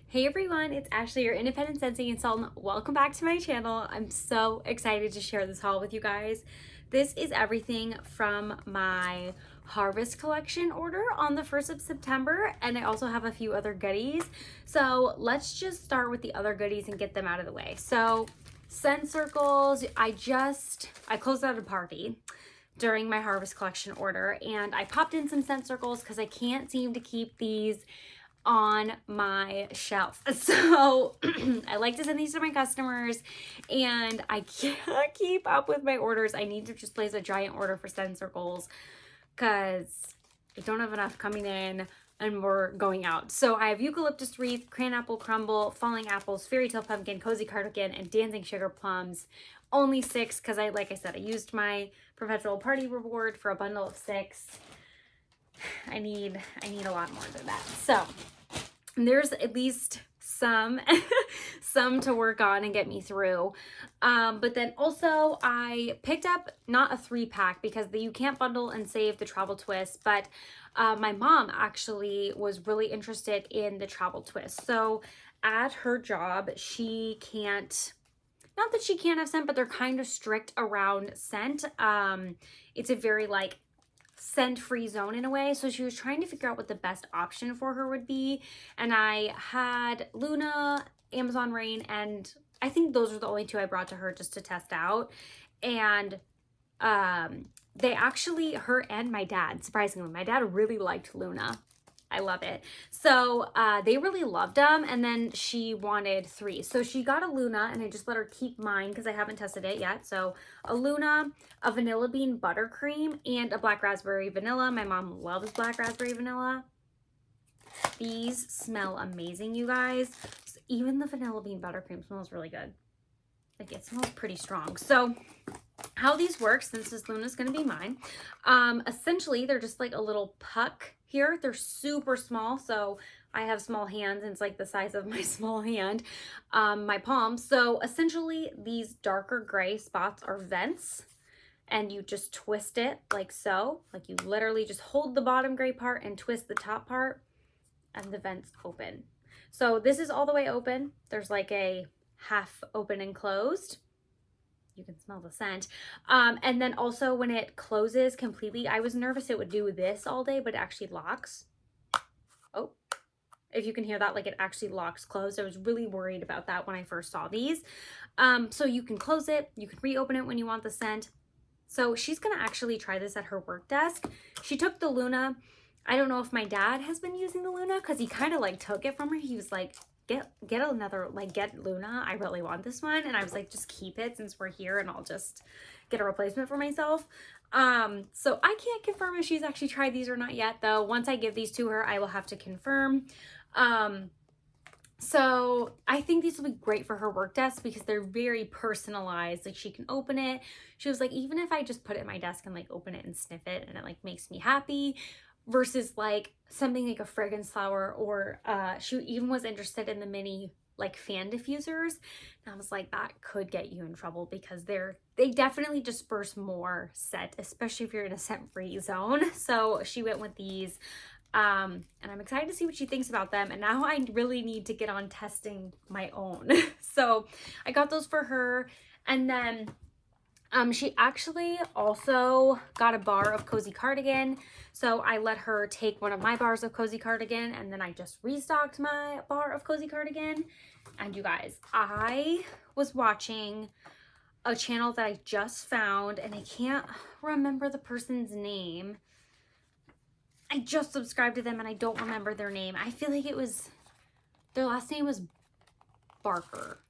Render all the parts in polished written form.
Hey everyone, it's Ashley, your independent Scentsy consultant. Welcome back to my channel. I'm so excited to share this haul with you guys. This is everything from my Harvest collection order on the 1st of September, and I also have a few other goodies. So let's just start with the other goodies and get them out of the way. So scent circles, I closed out a party during my Harvest collection order, and I popped in some scent circles because I can't seem to keep these on my shelf. So I like to send these to my customers and I can't keep up with my orders. I need to just place a giant order for scent circles because I don't have enough coming in and we're going out. So I have eucalyptus wreath, cranapple crumble, falling apples, fairy tale pumpkin, cozy cardigan, and dancing sugar plums. Only 6 because like I said, I used my perpetual party reward for a bundle of 6. I need a lot more than that. So there's at least some to work on and get me through. But then also I picked up not a 3-pack because you can't bundle and save the travel twist, but my mom actually was really interested in the travel twist. So at her job, she can't, not that she can't have scent, but they're kind of strict around scent. It's a very like scent-free zone in a way. So she was trying to figure out what the best option for her would be. And I had Luna, Amazon Rain, and I think those are the only 2 I brought to her just to test out. And they actually, her and my dad, surprisingly, my dad really liked Luna. I love it. So they really loved them, and then she wanted 3. So she got a Luna, and I just let her keep mine because I haven't tested it yet. So a Luna, a vanilla bean buttercream, and a black raspberry vanilla. My mom loves black raspberry vanilla. These smell amazing, you guys. So even the vanilla bean buttercream smells really good. Like, it smells pretty strong. So how these work, since this Luna's going to be mine, essentially they're just like a little puck here. They're super small, so I have small hands and it's like the size of my small hand, my palm. So essentially these darker gray spots are vents, and you just twist it like so. Like, you literally just hold the bottom gray part and twist the top part and the vents open. So this is all the way open. There's like a half open and closed. You can smell the scent. And then also when it closes completely, I was nervous it would do this all day, but it actually locks. Oh, if you can hear that, like, it actually locks closed. I was really worried about that when I first saw these. So you can close it, you can reopen it when you want the scent. So she's gonna actually try this at her work desk. She took the Luna. I don't know if my dad has been using the Luna because he kind of like took it from her. He was like, get another, like, get Luna, I really want this one. And I was like, just keep it since we're here and I'll just get a replacement for myself. So I can't confirm if she's actually tried these or not yet, though. Once I give these to her, I will have to confirm. So I think these will be great for her work desk because they're very personalized. Like, she can open it. She was like, even if I just put it at my desk and like open it and sniff it and it like makes me happy, versus like something like a fragrance flower, or she even was interested in the mini like fan diffusers. And I was like, that could get you in trouble because they definitely disperse more scent, especially if you're in a scent-free zone. So she went with these. And I'm excited to see what she thinks about them. And now I really need to get on testing my own. So I got those for her. And then she actually also got a bar of cozy cardigan. So I let her take one of my bars of cozy cardigan, and then I just restocked my bar of cozy cardigan. And you guys, I was watching a channel that I just found, and I can't remember the person's name. I just subscribed to them and I don't remember their name. I feel like their last name was Barker.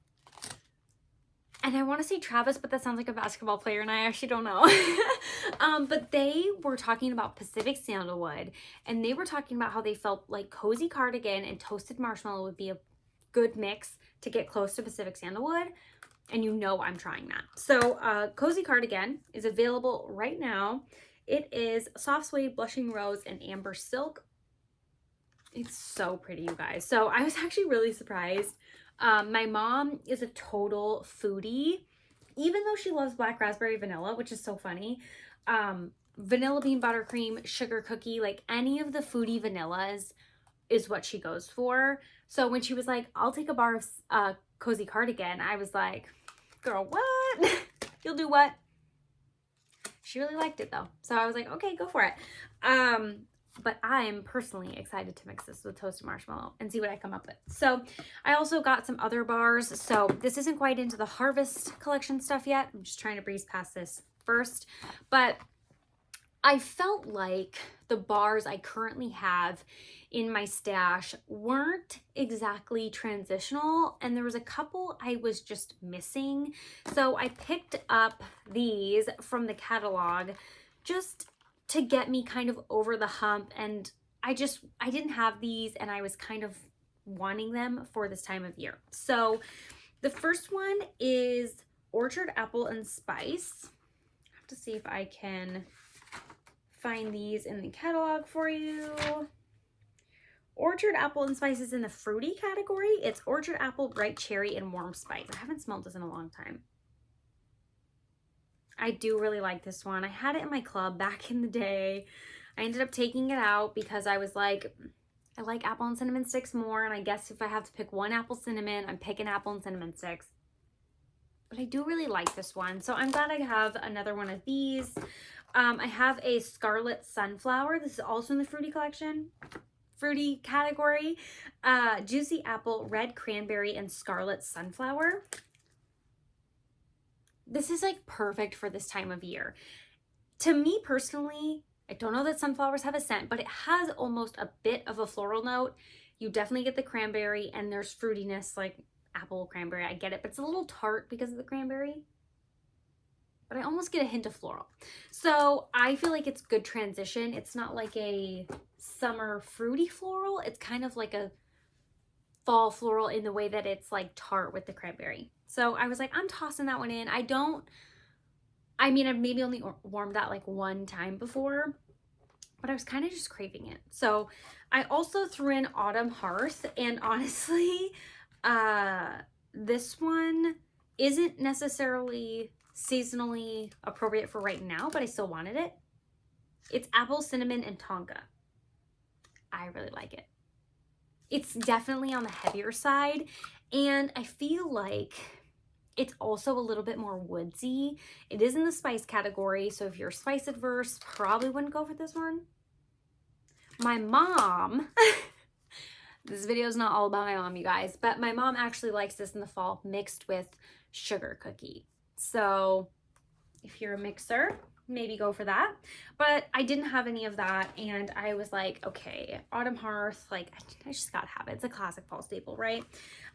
And I want to say Travis, but that sounds like a basketball player and I actually don't know. But they were talking about Pacific Sandalwood, and they were talking about how they felt like cozy cardigan and toasted marshmallow would be a good mix to get close to Pacific Sandalwood. And you know I'm trying that. So cozy cardigan is available right now. It is soft suede, blushing rose, and amber silk. It's so pretty, you guys. So I was actually really surprised. My mom is a total foodie, even though she loves black raspberry vanilla, which is so funny. Vanilla bean buttercream, sugar cookie, like any of the foodie vanillas is what she goes for. So when she was like, I'll take a bar of cozy cardigan, I was like, girl, what? You'll do what? She really liked it though. So I was like, okay, go for it. But I'm personally excited to mix this with toasted marshmallow and see what I come up with. So I also got some other bars. So this isn't quite into the Harvest collection stuff yet. I'm just trying to breeze past this first. But I felt like the bars I currently have in my stash weren't exactly transitional, and there was a couple I was just missing. So I picked up these from the catalog just to get me kind of over the hump, and I didn't have these and I was kind of wanting them for this time of year. So the first one is Orchard Apple and Spice. I have to see if I can find these in the catalog for you. Orchard Apple and Spice is in the fruity category. It's Orchard Apple, Bright Cherry, and Warm Spice. I haven't smelled this in a long time. I do really like this one. I had it in my club back in the day. I ended up taking it out because I was like, I like apple and cinnamon sticks more, and I guess if I have to pick one apple cinnamon, I'm picking apple and cinnamon sticks. But I do really like this one, so I'm glad I have another one of these. I have a Scarlet Sunflower. This is also in the fruity collection, fruity category. Juicy Apple, Red Cranberry, and Scarlet Sunflower. This is like perfect for this time of year. To me personally, I don't know that sunflowers have a scent, but it has almost a bit of a floral note. You definitely get the cranberry, and there's fruitiness like apple cranberry. I get it, but it's a little tart because of the cranberry. But I almost get a hint of floral. So I feel like it's good transition. It's not like a summer fruity floral. It's kind of like a fall floral in the way that it's like tart with the cranberry. So I was like, I'm tossing that one in. I've maybe only warmed that like one time before, but I was kind of just craving it. So I also threw in Autumn Hearth, and honestly, this one isn't necessarily seasonally appropriate for right now, but I still wanted it. It's Apple, Cinnamon, and Tonka. I really like it. It's definitely on the heavier side, and I feel like it's also a little bit more woodsy. It is in the spice category, so if you're spice adverse, probably wouldn't go for this one. My mom, this video is not all about my mom, you guys, but my mom actually likes this in the fall mixed with sugar cookie. So if you're a mixer, maybe go for that. But I didn't have any of that, and I was like, okay, Autumn Hearth, like I just gotta have it. It's a classic fall staple, right?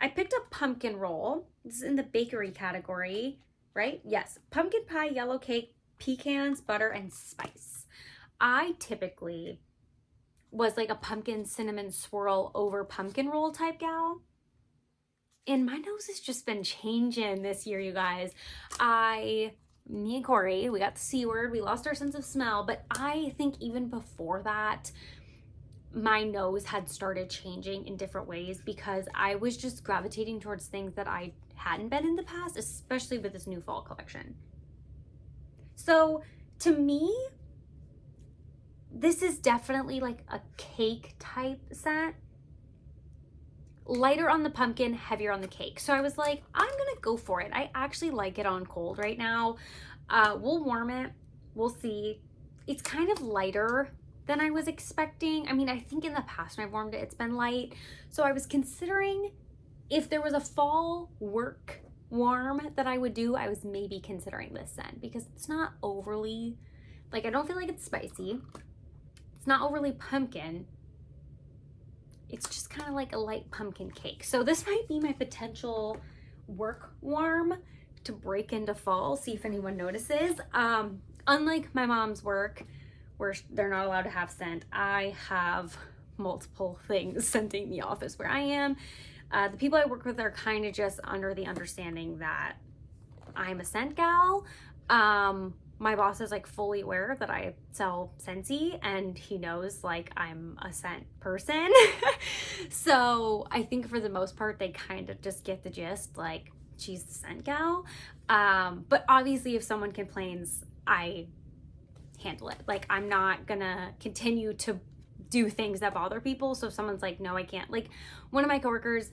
I picked up Pumpkin Roll. This is in the bakery category, right? Yes, pumpkin pie, yellow cake, pecans, butter, and spice. I typically was like a pumpkin cinnamon swirl over pumpkin roll type gal. And my nose has just been changing this year, you guys. Me and Corey, we got the C word, we lost our sense of smell, but I think even before that, my nose had started changing in different ways because I was just gravitating towards things that I hadn't been in the past, especially with this new fall collection. So to me, this is definitely like a cake type scent. Lighter on the pumpkin, heavier on the cake. So I was like, I'm gonna go for it. I actually like it on cold right now. We'll warm it, we'll see. It's kind of lighter than I was expecting. I mean, I think in the past when I've warmed it, it's been light. So I was considering if there was a fall work warm that I would do, I was maybe considering this scent because it's not overly, like I don't feel like it's spicy. It's not overly pumpkin. It's just kind of like a light pumpkin cake. So this might be my potential work warm to break into fall, see if anyone notices. Unlike my mom's work, where they're not allowed to have scent, I have multiple things scenting the office where I am. The people I work with are kind of just under the understanding that I'm a scent gal. My boss is like fully aware that I sell Scentsy, and he knows like I'm a scent person. So I think for the most part, they kind of just get the gist, like she's the scent gal. But obviously if someone complains, I handle it. Like I'm not gonna continue to do things that bother people. So if someone's like, no, I can't. Like one of my coworkers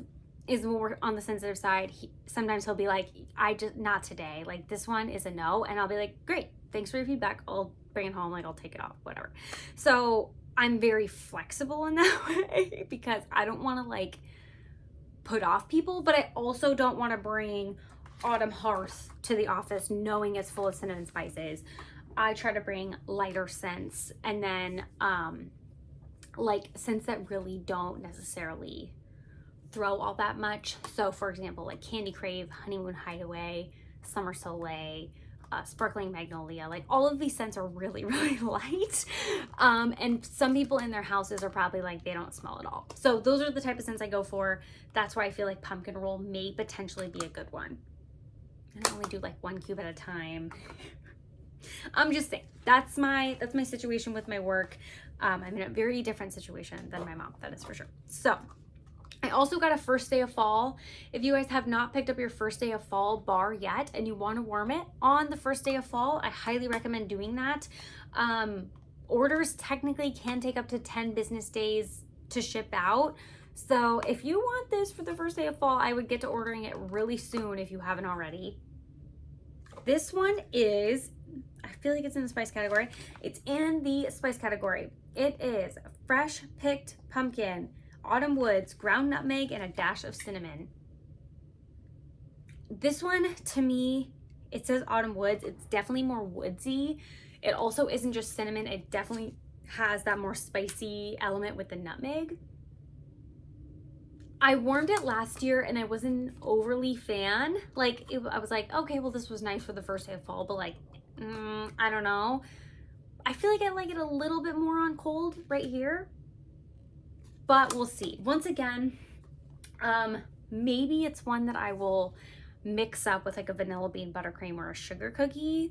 is more on the sensitive side. Sometimes he'll be like, I just, not today. Like this one is a no. And I'll be like, great, thanks for your feedback. I'll bring it home. Like I'll take it off, whatever. So I'm very flexible in that way because I don't want to like put off people, but I also don't want to bring autumn hearth to the office knowing it's full of cinnamon spices. I try to bring lighter scents, and then like scents that really don't necessarily throw all that much. So for example, like Candy Crave, Honeymoon Hideaway, Summer Soleil, Sparkling Magnolia, like all of these scents are really, really light. And some people in their houses are probably like, they don't smell at all. So those are the type of scents I go for. That's why I feel like pumpkin roll may potentially be a good one. And I only do like 1 cube at a time. I'm just saying, that's my situation with my work. I'm in a very different situation than my mom, that is for sure. So I also got a first day of fall. If you guys have not picked up your first day of fall bar yet and you want to warm it on the first day of fall, I highly recommend doing that. Orders technically can take up to 10 business days to ship out. So if you want this for the first day of fall, I would get to ordering it really soon if you haven't already. This one is, I feel like it's in the spice category. It's in the spice category. It is fresh picked pumpkin, autumn woods, ground nutmeg, and a dash of cinnamon. This one, to me, it says autumn woods. It's definitely more woodsy. It also isn't just cinnamon. It definitely has that more spicy element with the nutmeg. I warmed it last year and I wasn't overly fan. Like, I was like, okay, well, this was nice for the first day of fall, but like, I don't know. I feel like I like it a little bit more on cold right here, but we'll see. Once again, maybe it's one that I will mix up with like a vanilla bean buttercream or a sugar cookie,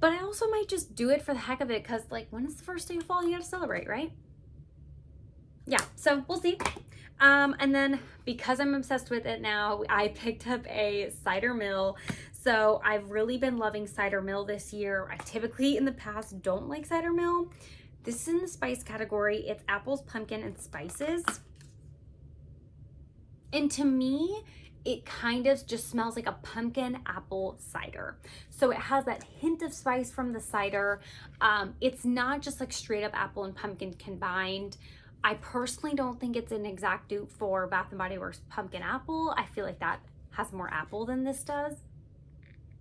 but I also might just do it for the heck of it because like when it's the first day of fall, you gotta celebrate, right? Yeah, so we'll see. And then because I'm obsessed with it now, I picked up a cider mill. So I've really been loving cider mill this year. I typically in the past don't like cider mill. This is in the spice category. It's apples, pumpkin, and spices. And to me, it kind of just smells like a pumpkin apple cider. So it has that hint of spice from the cider. It's not just like straight up apple and pumpkin combined. I personally don't think it's an exact dupe for Bath & Body Works Pumpkin Apple. I feel like that has more apple than this does.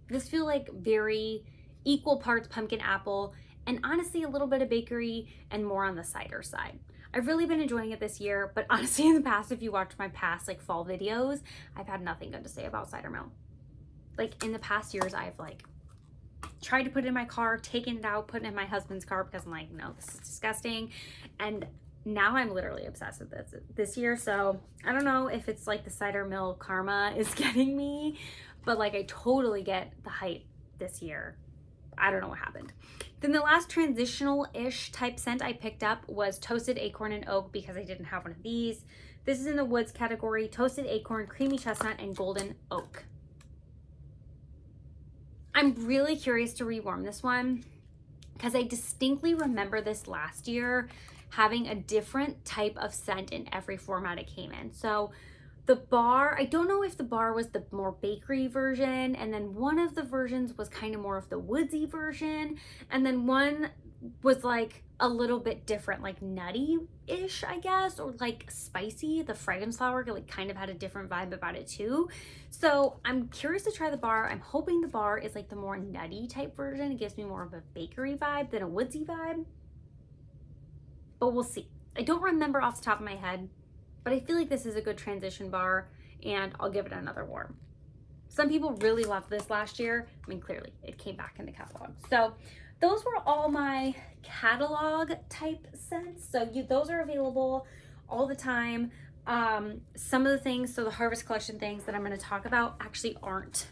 This feels like very equal parts pumpkin apple and honestly a little bit of bakery and more on the cider side. I've really been enjoying it this year, but honestly in the past, if you watch my past like fall videos, I've had nothing good to say about cider mill. Like in the past years, I've like tried to put it in my car, taken it out, put it in my husband's car because I'm like, no, this is disgusting. And now I'm literally obsessed with this year. So I don't know if it's like the cider mill karma is getting me, but like I totally get the hype this year. I don't know what happened. Then the last transitional-ish type scent I picked up was Toasted Acorn and Oak because I didn't have one of these. This is in the woods category, Toasted Acorn, Creamy Chestnut, and Golden Oak. I'm really curious to rewarm this one because I distinctly remember this last year having a different type of scent in every format it came in. So the bar, I don't know if the bar was the more bakery version, and then one of the versions was kind of more of the woodsy version, and then one was like a little bit different, like nutty-ish, I guess, or like spicy. The fragrance flower like kind of had a different vibe about it too. So I'm curious to try the bar. I'm hoping the bar is like the more nutty type version. It gives me more of a bakery vibe than a woodsy vibe. But we'll see. I don't remember off the top of my head, but I feel like this is a good transition bar and I'll give it another warm. Some people really loved this last year. I mean, clearly it came back in the catalog. So those were all my catalog type scents. So those are available all the time. Some of the things, so the Harvest Collection things that I'm going to talk about actually aren't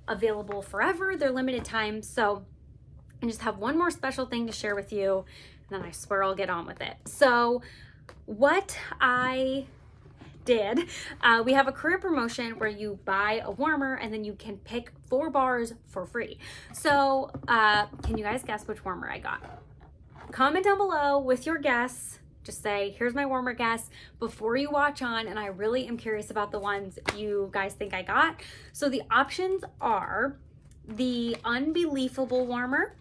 available forever. They're limited time. So I just have one more special thing to share with you, and then I swear I'll get on with it. So what I did, we have a career promotion where you buy a warmer and then you can pick 4 bars for free. So can you guys guess which warmer I got? Comment down below with your guess just say, here's my warmer guess before you watch on, and I really am curious about the ones you guys think I got. So the options are the Unbelievable warmer.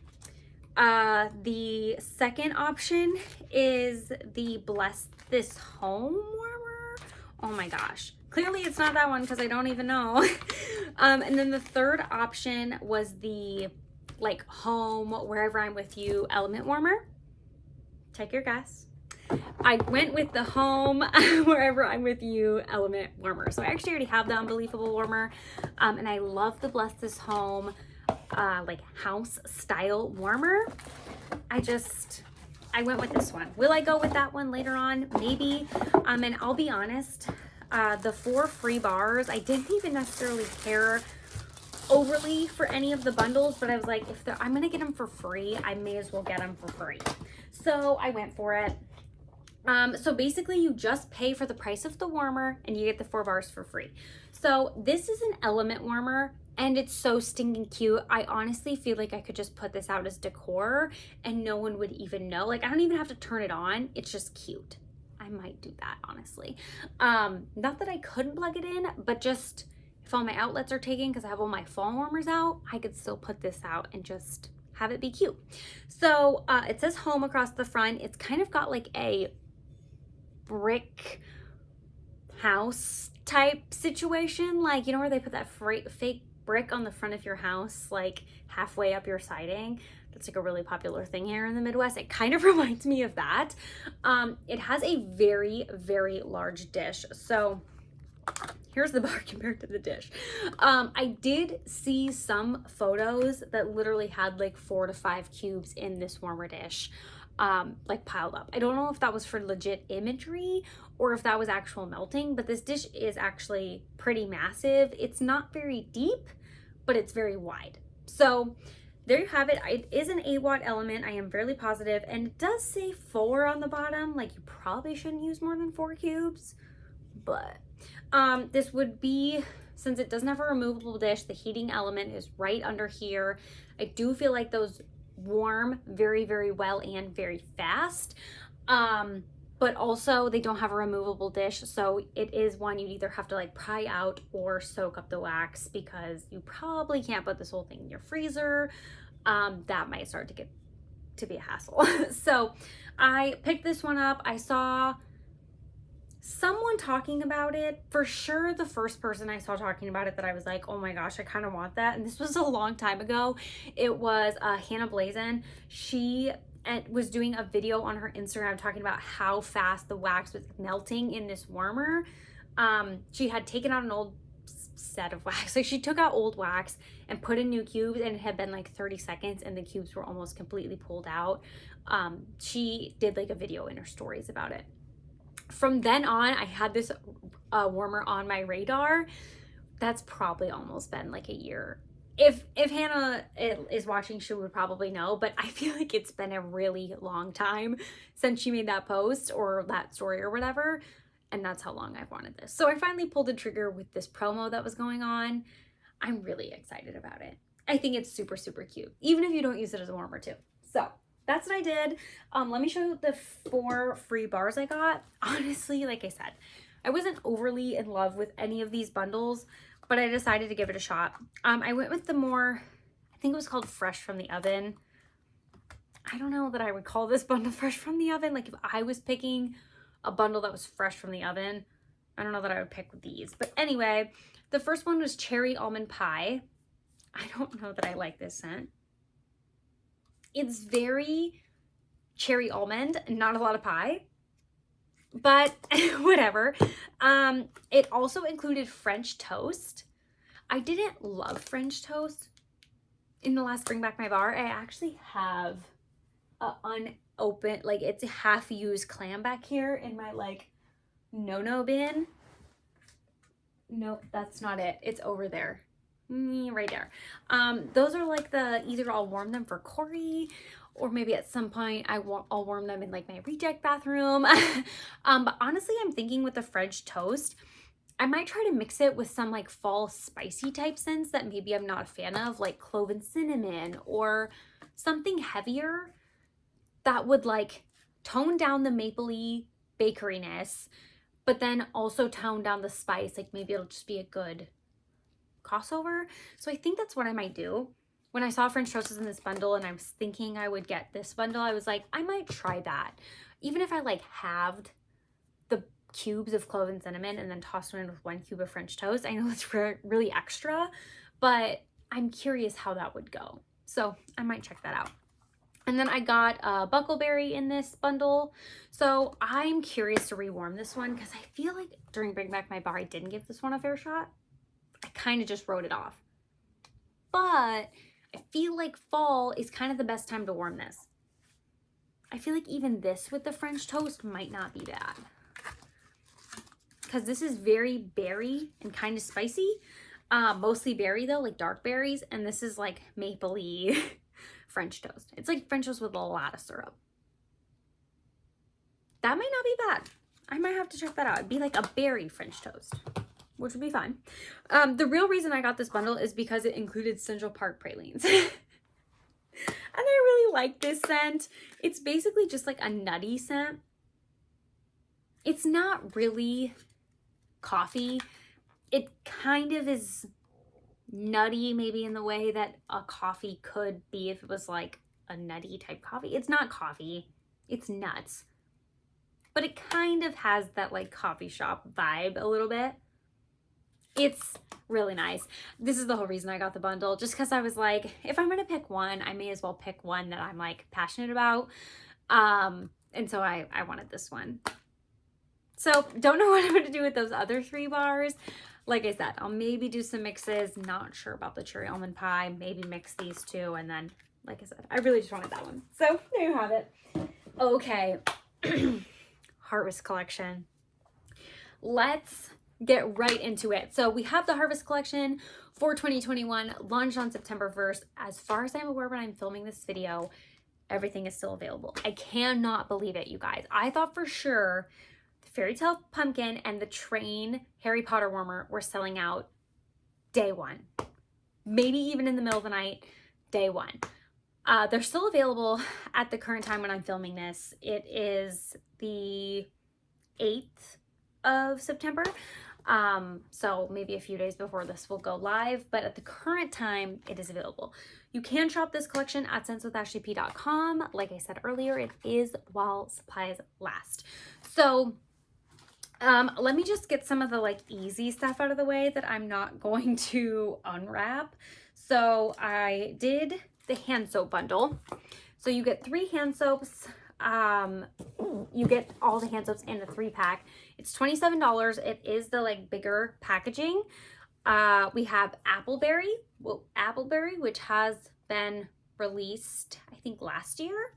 The second option is the Bless This Home warmer. Oh my gosh. Clearly it's not that one because I don't even know. And then the third option was the like home, wherever I'm with you, element warmer. Take your guess. I went with the home, wherever I'm with you, element warmer. So I actually already have the Unbelievable warmer. And I love the Bless This Home like house style warmer. I went with this one. Will I go with that one later on? Maybe. And I'll be honest, the 4 free bars, I didn't even necessarily care overly for any of the bundles, but I was like, if I'm gonna get them for free, I may as well get them for free. So I went for it. So basically you just pay for the price of the warmer and you get the 4 bars for free. So this is an element warmer and it's so stinking cute. I honestly feel like I could just put this out as decor and no one would even know. Like I don't even have to turn it on. It's just cute. I might do that, honestly. Not that I couldn't plug it in, but just if all my outlets are taken because I have all my fall warmers out, I could still put this out and just have it be cute. So it says home across the front. It's kind of got like a brick house type situation, like, you know, where they put that fake brick on the front of your house, like halfway up your siding. That's like a really popular thing here in the Midwest. It kind of reminds me of that. It has a very, very large dish. So here's the bar compared to the dish. I did see some photos that literally had like 4 to 5 cubes in this warmer dish, like piled up. I don't know if that was for legit imagery or if that was actual melting, but this dish is actually pretty massive. It's not very deep, but it's very wide. So there you have it. It is an 8-watt element. I am fairly positive, and it does say 4 on the bottom. Like you probably shouldn't use more than 4 cubes, but this would be, since it doesn't have a removable dish, the heating element is right under here. I do feel like those warm very, very well and very fast. But also they don't have a removable dish. So it is one you'd either have to like pry out or soak up the wax, because you probably can't put this whole thing in your freezer. That might start to get to be a hassle. So I picked this one up. I saw someone talking about it. For sure, the first person I saw talking about it that I was like, oh my gosh, I kind of want that. And this was a long time ago. It was Hannah Blazin. She was doing a video on her Instagram talking about how fast the wax was melting in this warmer. She had taken out an old set of wax. Like she took out old wax and put in new cubes, and it had been like 30 seconds and the cubes were almost completely pulled out. She did like a video in her stories about it. From then on, I had this warmer on my radar. That's probably almost been like a year. If Hannah is watching, she would probably know, but I feel like it's been a really long time since she made that post or that story or whatever, and that's how long I've wanted this. So I finally pulled the trigger with this promo that was going on. I'm really excited about it. I think it's super, super cute, even if you don't use it as a warmer too. So that's what I did. Let me show you the 4 free bars I got. Honestly, like I said, I wasn't overly in love with any of these bundles, but I decided to give it a shot. I went with the more, I think it was called Fresh from the Oven. I don't know that I would call this bundle Fresh from the Oven. Like if I was picking a bundle that was fresh from the oven, I don't know that I would pick these. But anyway, the first one was Cherry Almond Pie. I don't know that I like this scent. It's very cherry almond, not a lot of pie, but whatever. It also included French toast. I didn't love French toast in the last Bring Back My Bar. I actually have a unopened, like it's a half-used clam back here in my like no bin. Nope, that's not it. It's over there. Right there. Those are like either I'll warm them for Corey, or maybe at some point I'll warm them in like my reject bathroom. But honestly, I'm thinking with the French toast, I might try to mix it with some like fall spicy type scents that maybe I'm not a fan of, like clove and cinnamon, or something heavier that would like tone down the mapley bakeryness, but then also tone down the spice. Like maybe it'll just be a good crossover. So I think that's what I might do. When I saw French toast was in this bundle and I was thinking I would get this bundle, I was like, I might try that. Even if I like halved the cubes of clove and cinnamon and then tossed them in with 1 cube of French toast. I know it's really extra, but I'm curious how that would go. So I might check that out. And then I got buckleberry in this bundle. So I'm curious to rewarm this one because I feel like during Bring Back My Bar, I didn't give this one a fair shot. I kind of just wrote it off. But I feel like fall is kind of the best time to warm this. I feel like even this with the French toast might not be bad. Because this is very berry and kind of spicy. Mostly berry though, like dark berries. And this is like mapley French toast. It's like French toast with a lot of syrup. That might not be bad. I might have to check that out. It'd be like a berry French toast, which would be fun. The real reason I got this bundle is because it included Central Park pralines. And I really like this scent. It's basically just like a nutty scent. It's not really coffee. It kind of is nutty maybe in the way that a coffee could be if it was like a nutty type coffee. It's not coffee, it's nuts. But it kind of has that like coffee shop vibe a little bit. It's really nice. This is the whole reason I got the bundle, just because I was like, if I'm gonna pick one, I may as well pick one that I'm like passionate about. And so I wanted this one. So don't know what I'm gonna do with those other 3 bars. Like I said, I'll maybe do some mixes. Not sure about the cherry almond pie. Maybe mix these 2, and then, like I said, I really just wanted that one. So there you have it. Okay, Harvest Collection. Let's get right into it. So we have the Harvest Collection for 2021, launched on September 1st. As far as I'm aware when I'm filming this video, everything is still available. I cannot believe it, you guys. I thought for sure Fairy Tale Pumpkin and the Train Harry Potter warmer were selling out day 1. Maybe even in the middle of the night, day 1. They're still available at the current time when I'm filming this. It is the 8th of September. So maybe a few days before this will go live, but at the current time, it is available. You can shop this collection at scentswithashleyp.com. Like I said earlier, it is while supplies last. So let me just get some of the like easy stuff out of the way that I'm not going to unwrap. So I did the hand soap bundle. So you get 3 hand soaps. You get all the hand soaps in a 3-pack. It's $27. It is the like bigger packaging. We have Appleberry, which has been released, I think, last year.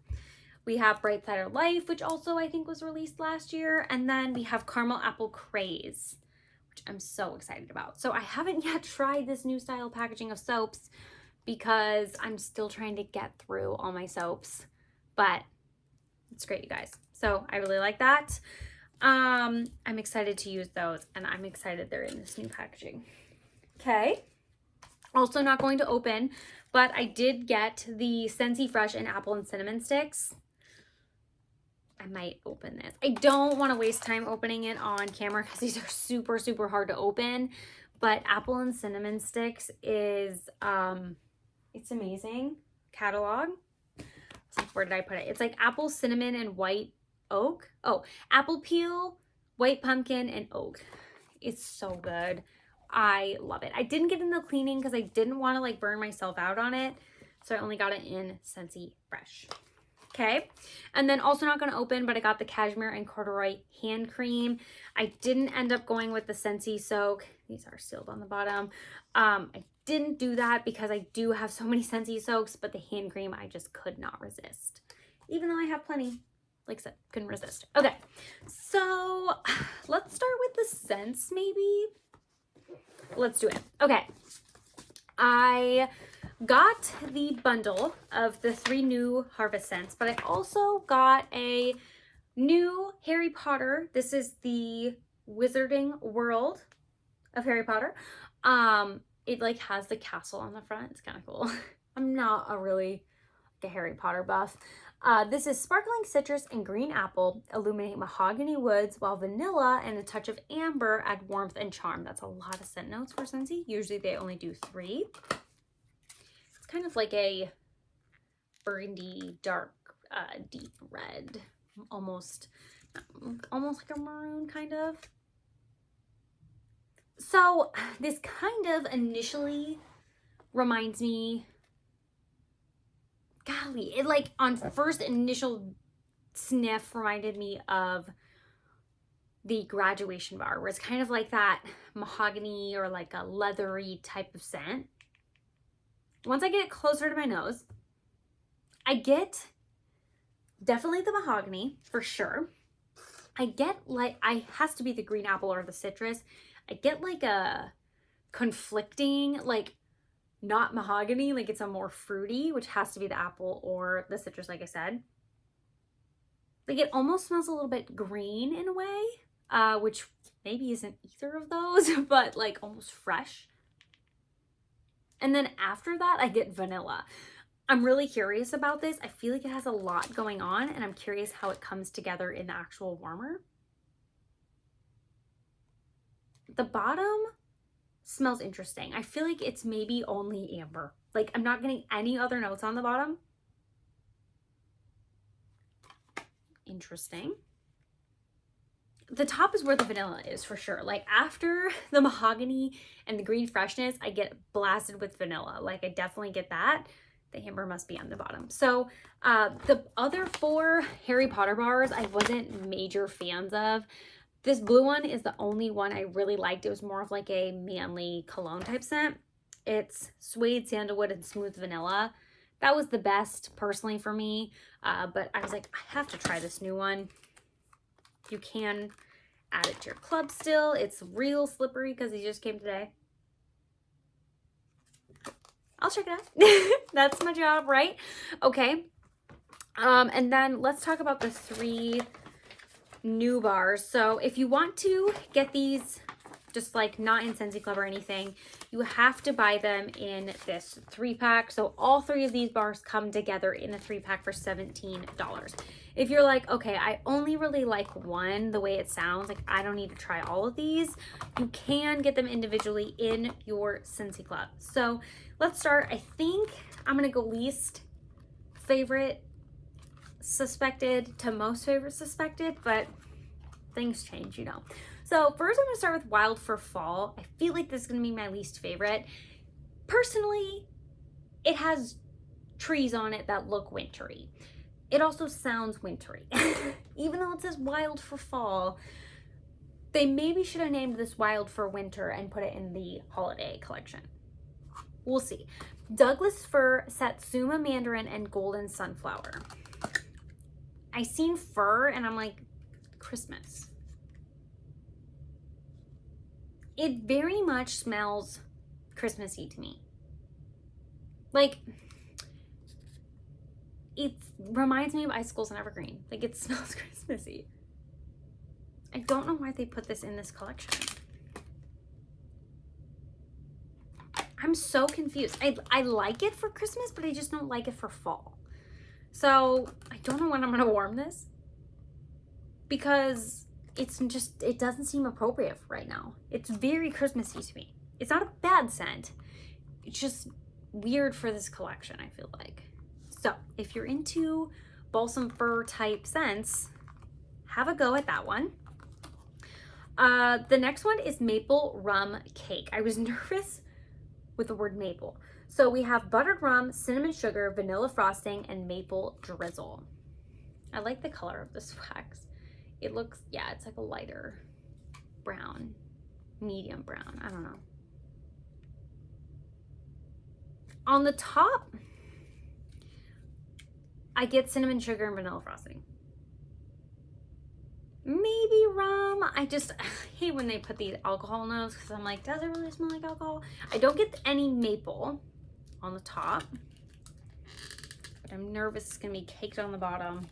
We have Bright Side of Life, which also I think was released last year. And then we have Caramel Apple Craze, which I'm so excited about. So I haven't yet tried this new style packaging of soaps because I'm still trying to get through all my soaps. But it's great, you guys. So I really like that. I'm excited to use those, and I'm excited they're in this new packaging. Okay. Also not going to open, but I did get the Scentsy Fresh and Apple and Cinnamon Sticks. I might open this. I don't want to waste time opening it on camera because these are super, super hard to open. But Apple and Cinnamon Sticks is, it's amazing. Catalog. Where did I put it? It's like apple, cinnamon, and white oak. Oh, apple peel, white pumpkin, and oak. It's so good. I love it. I didn't get in the cleaning because I didn't want to like burn myself out on it. So I only got it in Scentsy Fresh. Okay. And then also not going to open, but I got the cashmere and corduroy hand cream. I didn't end up going with the Scentsy soak. These are sealed on the bottom. I didn't do that because I do have so many Scentsy soaks, but the hand cream I just could not resist. Even though I have plenty, like I said, couldn't resist. Okay, so let's start with the scents maybe. Let's do it. Okay, I got the bundle of the 3 new Harvest scents, but I also got a new Harry Potter. This is the Wizarding World of Harry Potter. It like has the castle on the front. It's kind of cool. I'm not a really like a Harry Potter buff. This is sparkling citrus and green apple, illuminate mahogany woods, while vanilla and a touch of amber add warmth and charm. That's a lot of scent notes for Scentsy. Usually they only do 3. It's kind of like a burgundy, dark, deep red, almost like a maroon kind of. So this kind of initially reminds me, golly, it like on first initial sniff reminded me of the graduation bar, where it's kind of like that mahogany or like a leathery type of scent. Once I get it closer to my nose, I get definitely the mahogany for sure. I get like, has to be the green apple or the citrus. I get like a conflicting, like not mahogany, like it's a more fruity, which has to be the apple or the citrus, like I said. Like it almost smells a little bit green in a way, which maybe isn't either of those, but like almost fresh. And then after that, I get vanilla. I'm really curious about this. I feel like it has a lot going on, and I'm curious how it comes together in the actual warmer. The bottom smells interesting. I feel like it's maybe only amber. Like I'm not getting any other notes on the bottom. Interesting. The top is where the vanilla is for sure. Like after the mahogany and the green freshness, I get blasted with vanilla. Like I definitely get that. The amber must be on the bottom. So the other 4 Harry Potter bars I wasn't major fans of. This blue one is the only one I really liked. It was more of like a manly cologne type scent. It's suede, sandalwood, and smooth vanilla. That was the best personally for me. But I was like, I have to try this new one. You can add it to your club still. It's real slippery because he just came today. I'll check it out. That's my job, right? Okay. And then let's talk about the 3 new bars. So if you want to get these just like not in Scentsy Club or anything, you have to buy them in this 3-pack. So all 3 of these bars come together in a 3-pack for $17. If you're like, okay, I only really like one, the way it sounds, like I don't need to try all of these, you can get them individually in your Scentsy Club. So let's start. I think I'm gonna go least favorite suspected to most favorite suspected, but things change, you know. So first I'm gonna start with Wild for Fall. I feel like this is gonna be my least favorite. Personally, it has trees on it that look wintry. It also sounds wintry. Even though it says Wild for Fall, they maybe should have named this Wild for Winter and put it in the holiday collection. We'll see. Douglas Fir, Satsuma Mandarin, and Golden Sunflower. I seen fir and I'm like, Christmas. It very much smells Christmassy to me. Like, it reminds me of Icicles and Evergreen. Like, it smells Christmassy. I don't know why they put this in this collection. I'm so confused. I like it for Christmas, but I just don't like it for fall. So I don't know when I'm gonna warm this because it doesn't seem appropriate right now. It's very Christmassy to me. It's not a bad scent. It's just weird for this collection, I feel like. So if you're into balsam fir type scents, have a go at that one. The next one is Maple Rum Cake. I was nervous with the word maple. So we have buttered rum, cinnamon sugar, vanilla frosting, and maple drizzle. I like the color of this wax. It looks, yeah, it's like a lighter brown, medium brown, I don't know. On the top, I get cinnamon sugar and vanilla frosting. Maybe rum. I hate when they put these alcohol notes because I'm like, does it really smell like alcohol? I don't get any maple on the top, but I'm nervous it's gonna be caked on the bottom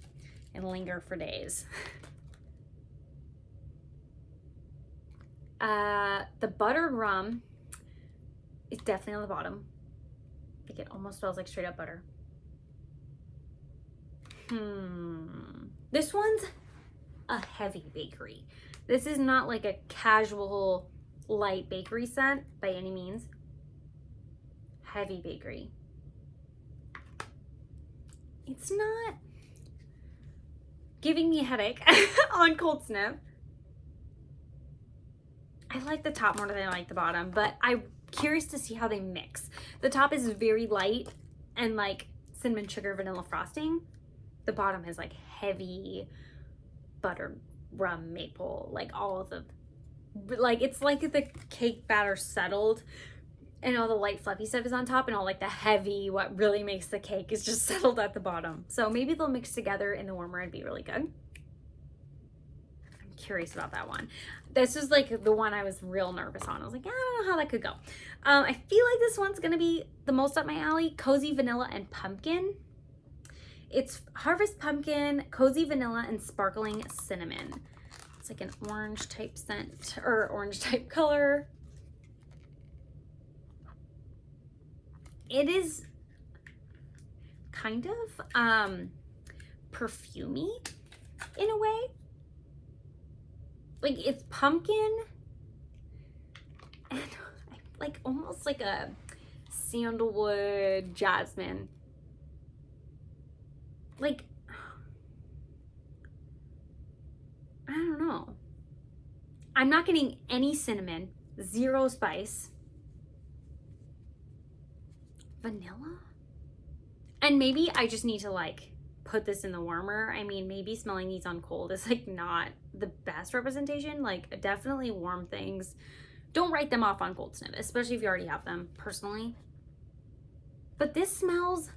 and linger for days. The buttered rum is definitely on the bottom. I think it almost smells like straight up butter. This one's a heavy bakery. This is not like a casual light bakery scent by any means. Heavy bakery. It's not giving me a headache on cold sniff. I like the top more than I like the bottom, but I'm curious to see how they mix. The top is very light and like cinnamon sugar vanilla frosting. The bottom is like heavy butter rum maple, like all of the, like it's like the cake batter settled and all the light fluffy stuff is on top, and all like the heavy, what really makes the cake is just settled at the bottom. So maybe they'll mix together in the warmer and be really good. I'm curious about that one. This is like the one I was real nervous on. I was like, I don't know how that could go. I feel like this one's gonna be the most up my alley. Cozy Vanilla and Pumpkin. It's Harvest Pumpkin, Cozy Vanilla, and Sparkling Cinnamon. It's like an orange type scent, or orange type color. It is kind of perfumey in a way. Like it's pumpkin and like almost like a sandalwood jasmine. Like, I don't know. I'm not getting any cinnamon, zero spice. Vanilla? And maybe I just need to like put this in the warmer. I mean, maybe smelling these on cold is like not the best representation. Like definitely warm things. Don't write them off on cold sniff, especially if you already have them personally. But this smells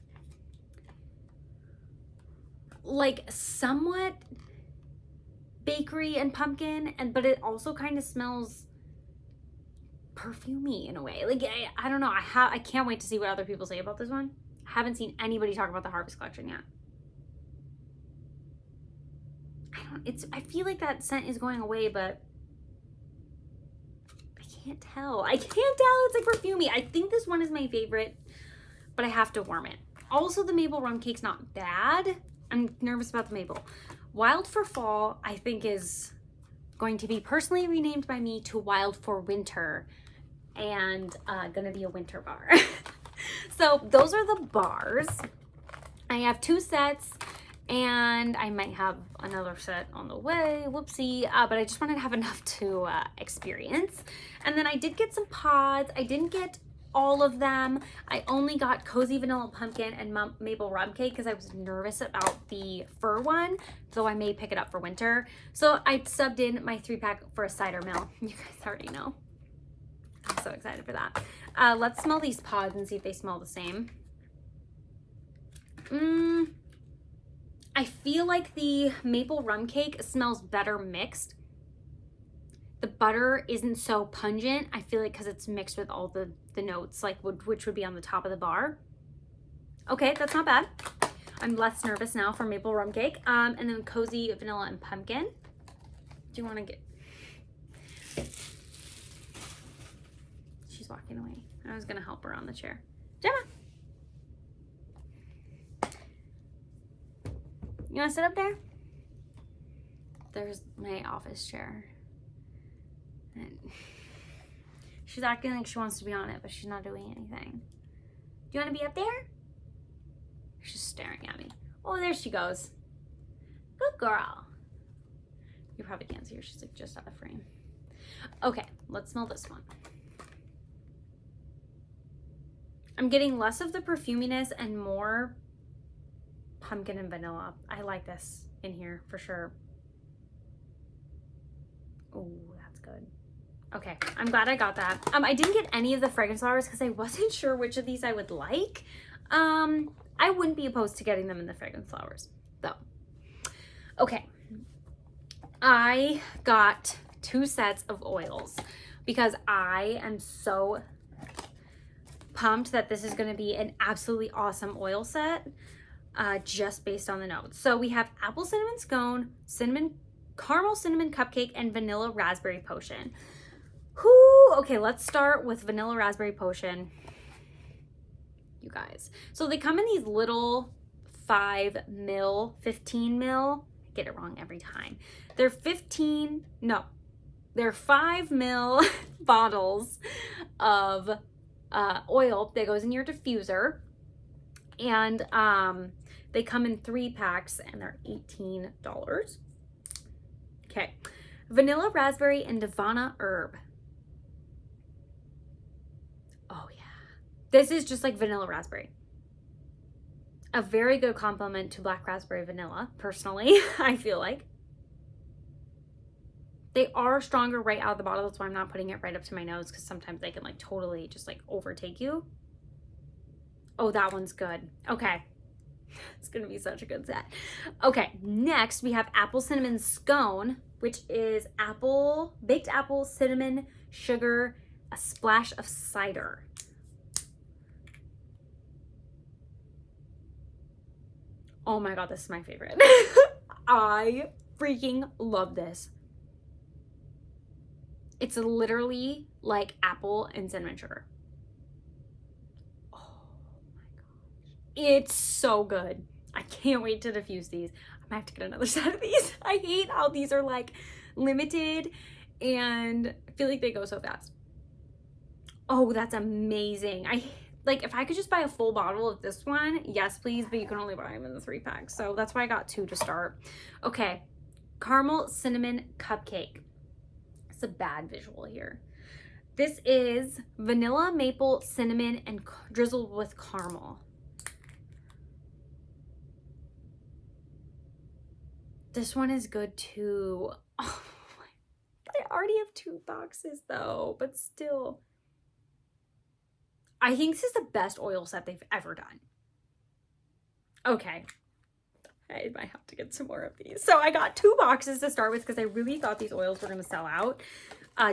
like somewhat bakery and pumpkin, but it also kind of smells perfumey in a way. Like I don't know. I can't wait to see what other people say about this one. I haven't seen anybody talk about the Harvest collection yet. I feel like that scent is going away, but I can't tell. I can't tell. It's like perfumey. I think this one is my favorite, but I have to warm it. Also, the maple rum cake's not bad. I'm nervous about the maple. Wild for Fall, I think, is going to be personally renamed by me to Wild for Winter, and gonna be a winter bar. So those are the bars. I have 2 sets, and I might have another set on the way, whoopsie, but I just wanted to have enough to experience. And then I did get some pods. I didn't get all of them. I only got Cozy Vanilla Pumpkin and Maple Rum Cake because I was nervous about the fur one, so I may pick it up for winter. So I subbed in my 3-pack for a cider mill. You guys already know. I'm so excited for that. Let's smell these pods and see if they smell the same. I feel like the Maple Rum Cake smells better mixed. The butter isn't so pungent. I feel like because it's mixed with all the notes, like which would be on the top of the bar. Okay, that's not bad. I'm less nervous now for Maple Rum Cake. And then Cozy Vanilla and Pumpkin. Do you want to get... She's walking away. I was going to help her on the chair. Gemma! You want to sit up there? There's my office chair. And she's acting like she wants to be on it, but she's not doing anything. Do you want to be up there? She's staring at me. Oh, there she goes. Good girl. You probably can't see her. She's like just out of frame. Okay, let's smell this one. I'm getting less of the perfuminess and more pumpkin and vanilla. I like this in here for sure. Oh, that's good. Okay, I'm glad I got that. I didn't get any of the fragrance flowers because I wasn't sure which of these I would like. I wouldn't be opposed to getting them in the fragrance flowers, though. Okay, I got 2 sets of oils because I am so pumped that this is going to be an absolutely awesome oil set, just based on the notes. So we have apple cinnamon scone, caramel cinnamon cupcake, and vanilla raspberry potion. Whoo! Okay, let's start with vanilla raspberry potion. You guys. So they come in these little 5 mil, 15 mil. I get it wrong every time. They're 5 mil bottles of oil that goes in your diffuser. And they come in 3 packs and they're $18. Okay. Vanilla, raspberry, and Divana herb. Oh yeah. This is just like vanilla raspberry. A very good compliment to black raspberry vanilla, personally, I feel like. They are stronger right out of the bottle. That's why I'm not putting it right up to my nose, because sometimes they can like totally just like overtake you. Oh, that one's good. Okay. It's going to be such a good set. Okay, next we have apple cinnamon scone, which is baked apple, cinnamon, sugar, a splash of cider. Oh my God, this is my favorite. I freaking love this. It's literally like apple and cinnamon sugar. It's so good. I can't wait to diffuse these. I might have to get another set of these. I hate how these are like limited and I feel like they go so fast. Oh, that's amazing. If I could just buy a full bottle of this one, yes please, but you can only buy them in the 3 packs. So that's why I got 2 to start. Okay, caramel cinnamon cupcake. It's a bad visual here. This is vanilla, maple, cinnamon, and drizzled with caramel. This one is good too. Oh, I already have 2 boxes though, but still. I think this is the best oil set they've ever done. Okay. I might have to get some more of these. So I got 2 boxes to start with because I really thought these oils were going to sell out.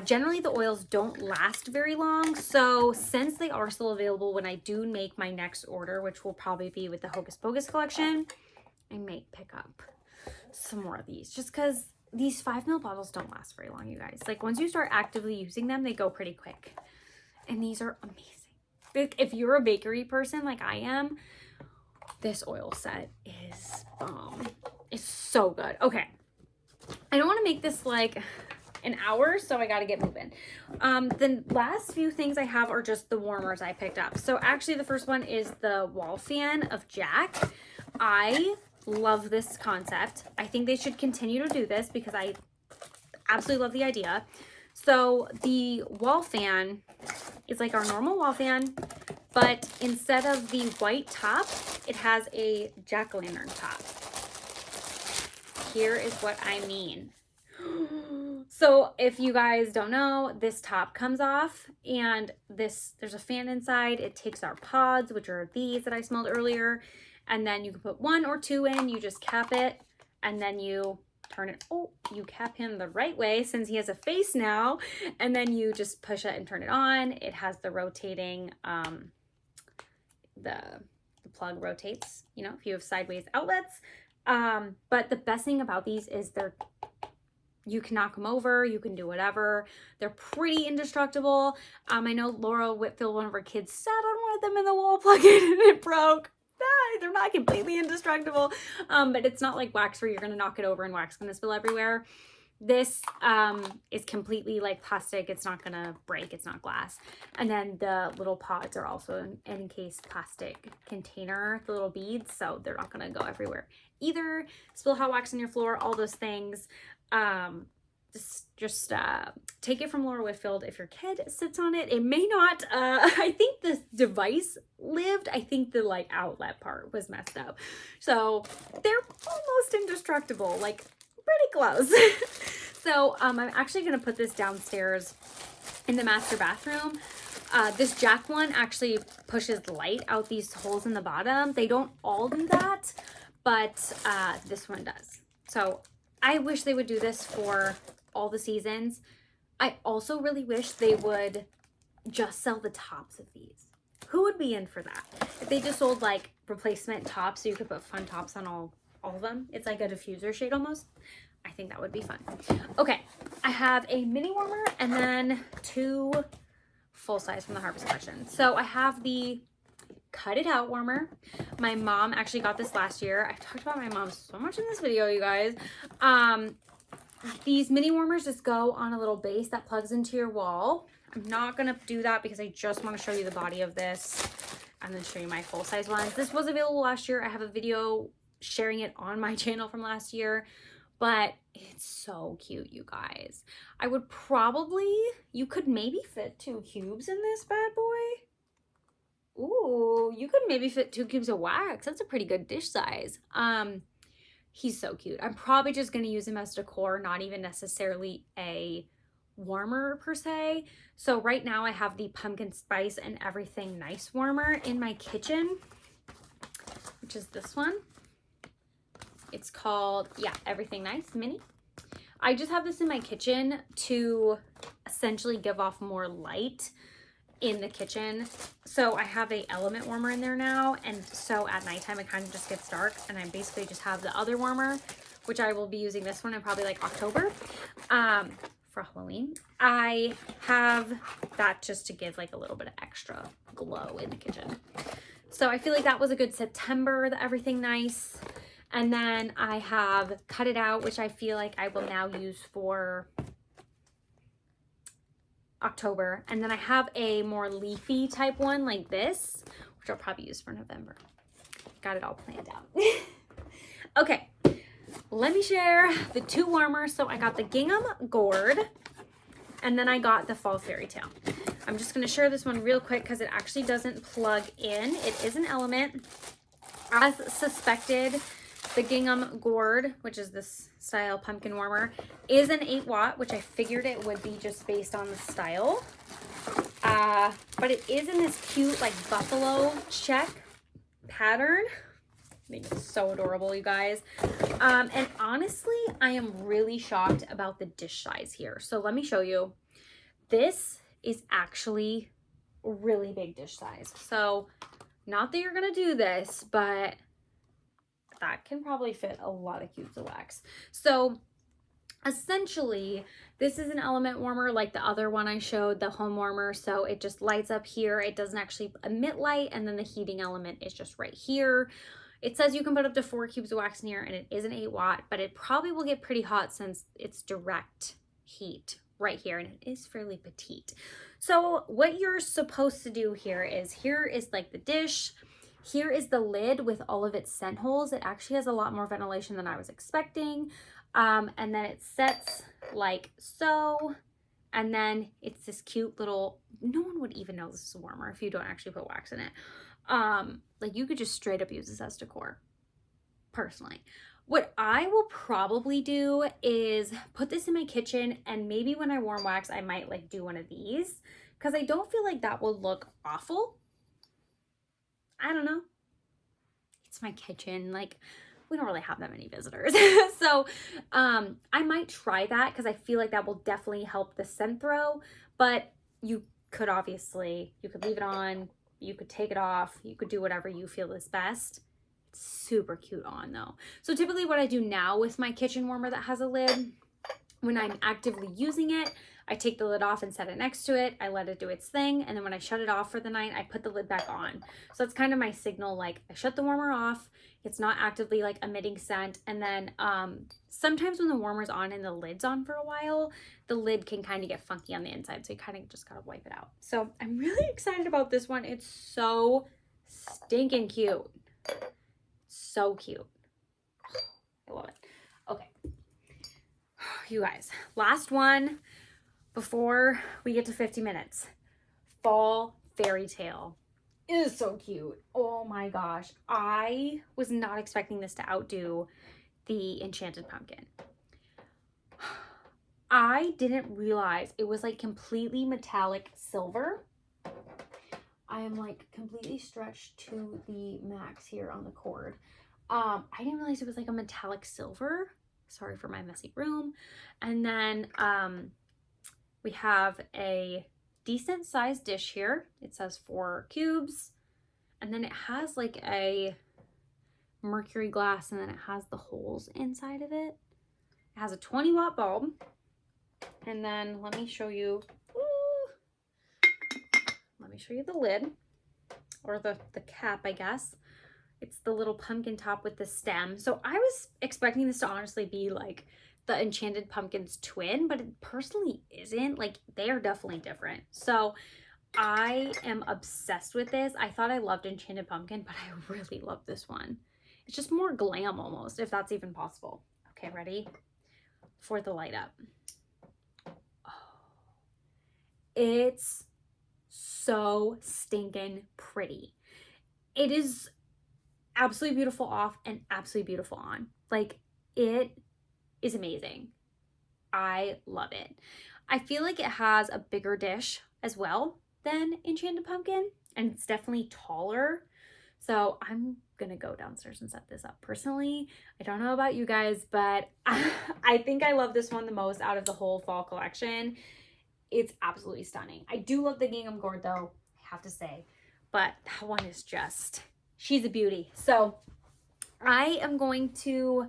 Generally, the oils don't last very long. So since they are still available when I do make my next order, which will probably be with the Hocus Pocus collection, I might pick up some more of these just because these 5 ml bottles don't last very long, you guys. Like once you start actively using them, they go pretty quick. And these are amazing. If you're a bakery person like I am, this oil set is bomb. It's so good. Okay. I don't want to make this like an hour, so I got to get moving. The last few things I have are just the warmers I picked up. So actually the first one is the wall fan of Jack. I love this concept. I think they should continue to do this because I absolutely love the idea. So the wall fan is like our normal wall fan, but instead of the white top, it has a jack-o'-lantern top. Here is what I mean. So if you guys don't know, this top comes off and there's a fan inside. It takes our pods, which are these that I smelled earlier. And then you can put 1 or 2 in, you just cap it, and then you turn it, you cap him the right way since he has a face now, and then you just push it and turn it on. It has the rotating, the plug rotates, you know, if you have sideways outlets. But the best thing about these is you can knock them over, you can do whatever. They're pretty indestructible. I know Laura Whitfield, one of her kids, sat on one of them in the wall plug-in and it broke. They're not completely indestructible, but it's not like wax where you're gonna knock it over and wax gonna spill everywhere. This is completely like plastic. It's not gonna break, it's not glass. And then the little pods are also an encased plastic container, the little beads, so they're not gonna go everywhere either. Spill hot wax on your floor, all those things. Just take it from Laura Whitfield. If your kid sits on it, it may not, I think the device lived. I think the like outlet part was messed up. So they're almost indestructible, like pretty close. So I'm actually going to put this downstairs in the master bathroom. This Jack one actually pushes light out these holes in the bottom. They don't all do that, but this one does. So I wish they would do this for all the seasons. I also really wish they would just sell the tops of these. Who would be in for that? If they just sold like replacement tops so you could put fun tops on all of them. It's like a diffuser shade almost. I think that would be fun. Okay, I have a mini warmer and then 2 full size from the Harvest collection. So I have the Cut It Out warmer. My mom actually got this last year. I've talked about my mom so much in this video, you guys. These mini warmers just go on a little base that plugs into your wall. I'm not gonna do that because I just want to show you the body of this and then show you my full size ones. This was available last year. I have a video sharing it on my channel from last year, but it's so cute, you guys. I would probably, you could maybe fit 2 cubes in this bad boy. Ooh, you could maybe fit 2 cubes of wax. That's a pretty good dish size. He's so cute. I'm probably just going to use him as decor, not even necessarily a warmer per se. So right now I have the pumpkin spice and everything nice warmer in my kitchen, which is this one. It's called, yeah, Everything Nice Mini. I just have this in my kitchen to essentially give off more light in the kitchen. So I have a element warmer in there now, and so at nighttime it kind of just gets dark, and I basically just have the other warmer, which I will be using this one in probably like October for Halloween. I have that just to give like a little bit of extra glow in the kitchen. So I feel like that was a good September, the Everything Nice. And then I have Cut It Out, which I feel like I will now use for October. And then I have a more leafy type one like this, which I'll probably use for November. Got it all planned out. Okay, let me share the 2 warmers. So I got the Gingham Gourd, and then I got the Fall Fairy Tale. I'm just going to share this one real quick because it actually doesn't plug in. It is an element. As suspected, the Gingham Gourd, which is this style pumpkin warmer, is an 8-watt, which I figured it would be just based on the style. But it is in this cute like buffalo check pattern. I think it's so adorable, you guys. And honestly, I am really shocked about the dish size here. So let me show you. This is actually a really big dish size. So not that you're gonna do this, but that can probably fit a lot of cubes of wax. So essentially, this is an element warmer like the other one I showed, the home warmer. So it just lights up here. It doesn't actually emit light, and then the heating element is just right here. It says you can put up to 4 cubes of wax in here, and it is an 8-watt, but it probably will get pretty hot since it's direct heat right here, and it is fairly petite. So what you're supposed to do here is like the dish. Here is the lid with all of its scent holes. It actually has a lot more ventilation than I was expecting. And then it sets like so. And then it's this cute little, no one would even know this is a warmer if you don't actually put wax in it. Like you could just straight up use this as decor, personally. What I will probably do is put this in my kitchen, and maybe when I warm wax, I might like do one of these because I don't feel like that will look awful. I don't know. It's my kitchen. Like, we don't really have that many visitors. So I might try that because I feel like that will definitely help the scent throw. But you could obviously, you could leave it on. You could take it off. You could do whatever you feel is best. It's super cute on though. So typically what I do now with my kitchen warmer that has a lid, when I'm actively using it, I take the lid off and set it next to it. I let it do its thing. And then when I shut it off for the night, I put the lid back on. So it's kind of my signal, like I shut the warmer off. It's not actively like emitting scent. And then sometimes when the warmer's on and the lid's on for a while, the lid can kind of get funky on the inside. So you kind of just got to wipe it out. So I'm really excited about this one. It's so stinking cute. So cute. I love it. Okay. You guys, last one before we get to 50 minutes. Fall Fairy Tale is so cute. Oh my gosh. I was not expecting this to outdo the Enchanted Pumpkin. I didn't realize it was like completely metallic silver. I am like completely stretched to the max here on the cord. I didn't realize it was like a metallic silver. Sorry for my messy room. And then we have a decent sized dish here. It says 4 cubes. And then it has like a mercury glass, and then it has the holes inside of it. It has a 20-watt bulb. And then let me show you. Let me show you the lid. or the cap, I guess. It's the little pumpkin top with the stem. So I was expecting this to honestly be like the Enchanted Pumpkins twin, but it personally isn't. Like, they are definitely different. So I am obsessed with this. I thought I loved Enchanted Pumpkin, but I really love this one. It's just more glam almost, if that's even possible. Okay, ready? For the light up. Oh, it's so stinking pretty. It is absolutely beautiful off and absolutely beautiful on. Like, it is amazing. I love it. I feel like it has a bigger dish as well than Enchanted Pumpkin, and it's definitely taller. So I'm gonna go downstairs and set this up. Personally, I don't know about you guys, but I think I love this one the most out of the whole fall collection. It's absolutely stunning. I do love the gingham gourd though, I have to say, but that one is just, she's a beauty. So I am going to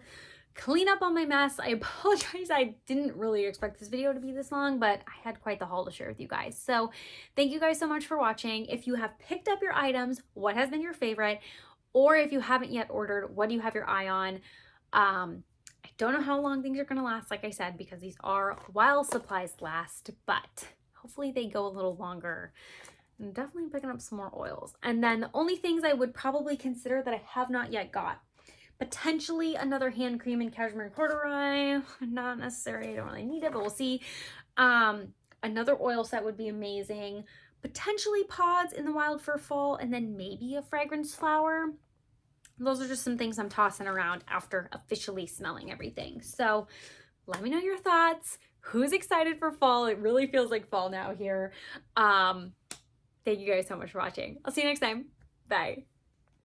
clean up on my mess. I apologize. I didn't really expect this video to be this long, but I had quite the haul to share with you guys. So thank you guys so much for watching. If you have picked up your items, what has been your favorite? Or if you haven't yet ordered, what do you have your eye on? I don't know how long things are going to last, like I said, because these are while supplies last, but hopefully they go a little longer. I'm definitely picking up some more oils. And then the only things I would probably consider that I have not yet got, potentially another hand cream in cashmere and corduroy. Not necessary, I don't really need it, but we'll see. Another oil set would be amazing. Potentially pods in the wild for fall, and then maybe a fragrance flower. Those are just some things I'm tossing around after officially smelling everything. So let me know your thoughts. Who's excited for fall? It really feels like fall now here. Thank you guys so much for watching. I'll see you next time. Bye.